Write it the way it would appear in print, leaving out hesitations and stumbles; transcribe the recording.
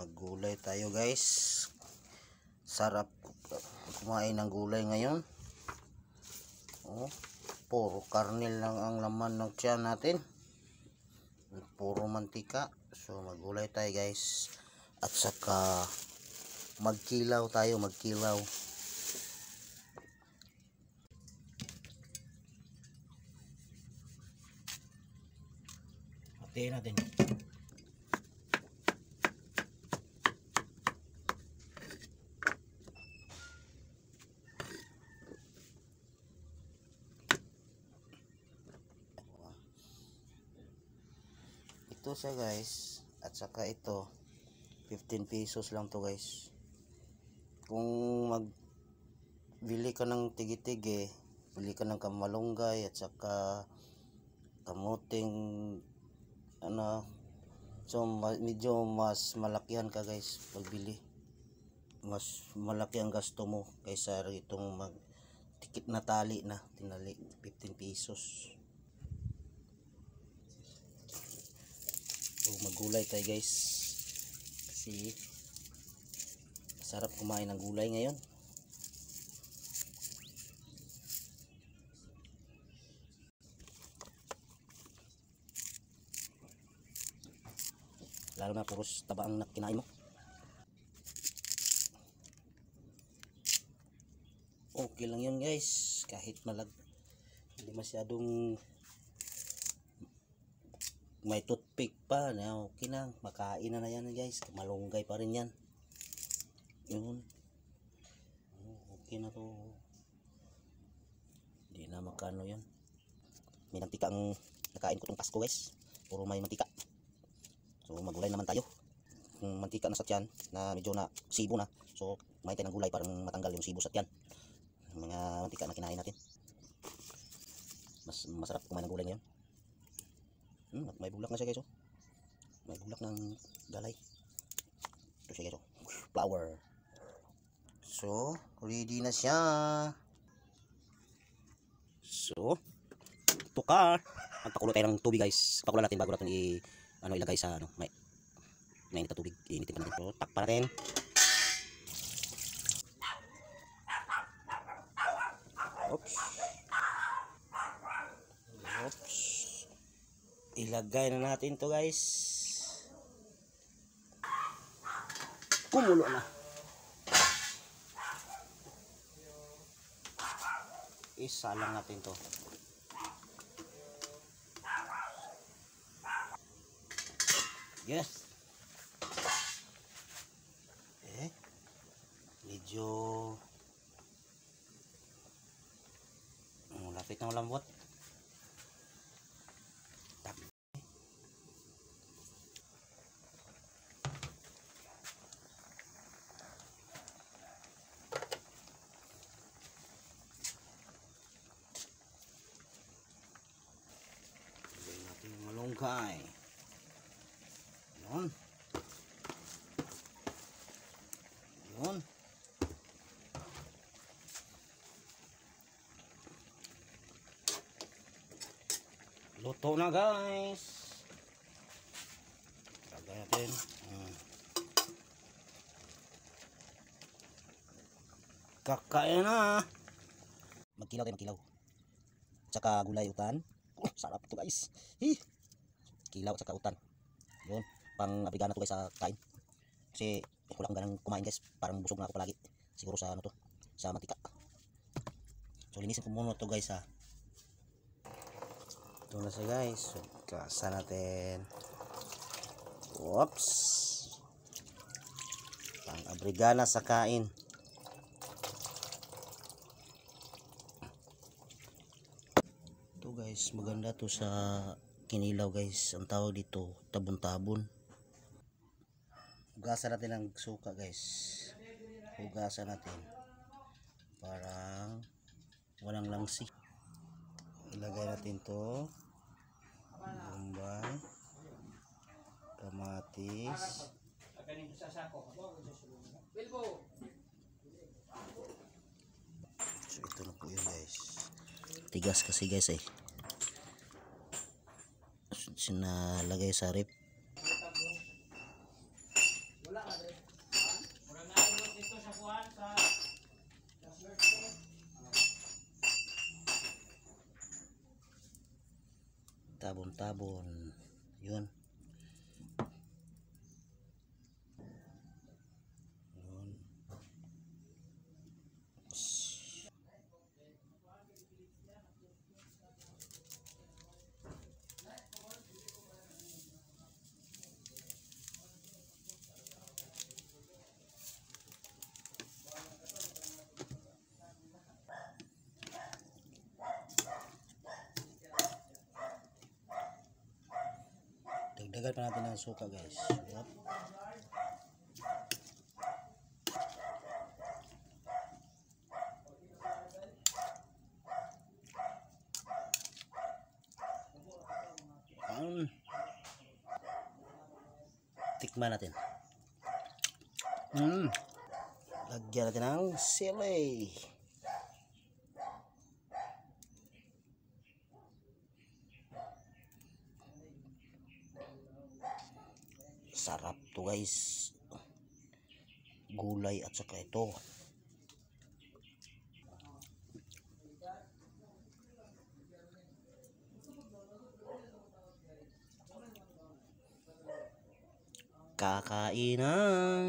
Maggulay tayo guys. Sarap kumain ng gulay ngayon. Oh, puro karnil lang ang laman ng tiyan natin. Puro mantika. So maggulay tayo guys. At saka magkilaw tayo, magkilaw. Hatiin natin. Ito siya guys, at saka ito 15 pesos lang to guys. Kung magbili ka ng tigi-tigi, bili ka ng kamalunggay at saka kamuting so medyo mas malakihan ka guys pagbili. Mas malaki ang gasto mo kaysa itong tikit na tali na tinali 15 pesos. Maggulay tayo guys kasi sarap kumain ng gulay ngayon. Lalo na puros taba ang kinain mo. Okay lang yun guys, kahit hindi masyadong may toothpick pa na okay na, makain na yan guys. Malunggay pa rin yan. Yun, okay na to. Hindi na makano yan. May mantika ang nakain ko tong Pasko guys, puro may mantika. So maggulay naman tayo. Kung mantika na sa tiyan na medyo na sibo na, so kumain tayo ng gulay para matanggal yung sibo sa tiyan, mga mantika na kinain natin. Masarap kumain ng gulay ngayon. May bulak na siya guys, oh. May bulak ng galay. Ito siya guys, oh. Flour. So ready na siya. So tukar. Magpakulo tayo ng tubig guys. Pakulo natin bago natin ilagay sa may mainit na tubig. Initin pa natin. So takpan natin. Oops. Oops. Ilagay na natin to guys. Kumulo na. Isa lang natin to. Yes. Medyo lapit na malambot. Malunggay. Yun. Yun. Luto na guys. Lagay natin. Kakain na. Magkilaw tayo, magkilaw. Tsaka gulay utan. Sarap ito guys. Kilaw at saka utan. Yun, pang abrigana to guys sa kain. Kasi wala akong ganang kumain guys. Parang busog na ako palagi. Siguro sa sa mantika. So linisin ko muna to guys ha. Ito na siya guys. So, kasa natin. Oops. Pang abrigana sa kain. Ito guys, maganda to sa kinilaw guys. Ang tawag dito tabon-tabon. Hugasan natin ang suka guys. Hugasan natin parang walang langsi. Ilagay natin to bombay, kamatis. So ito na po yun guys. Tigas kasi guys sinalagay sa rip. Tabon-tabon. Yun. Yun. Dagdagan pa natin ng suka, guys. Yup. Tikman natin. Lagyan natin ng sili. Sarap to, guys. Gulay at saka ito. Kakain ng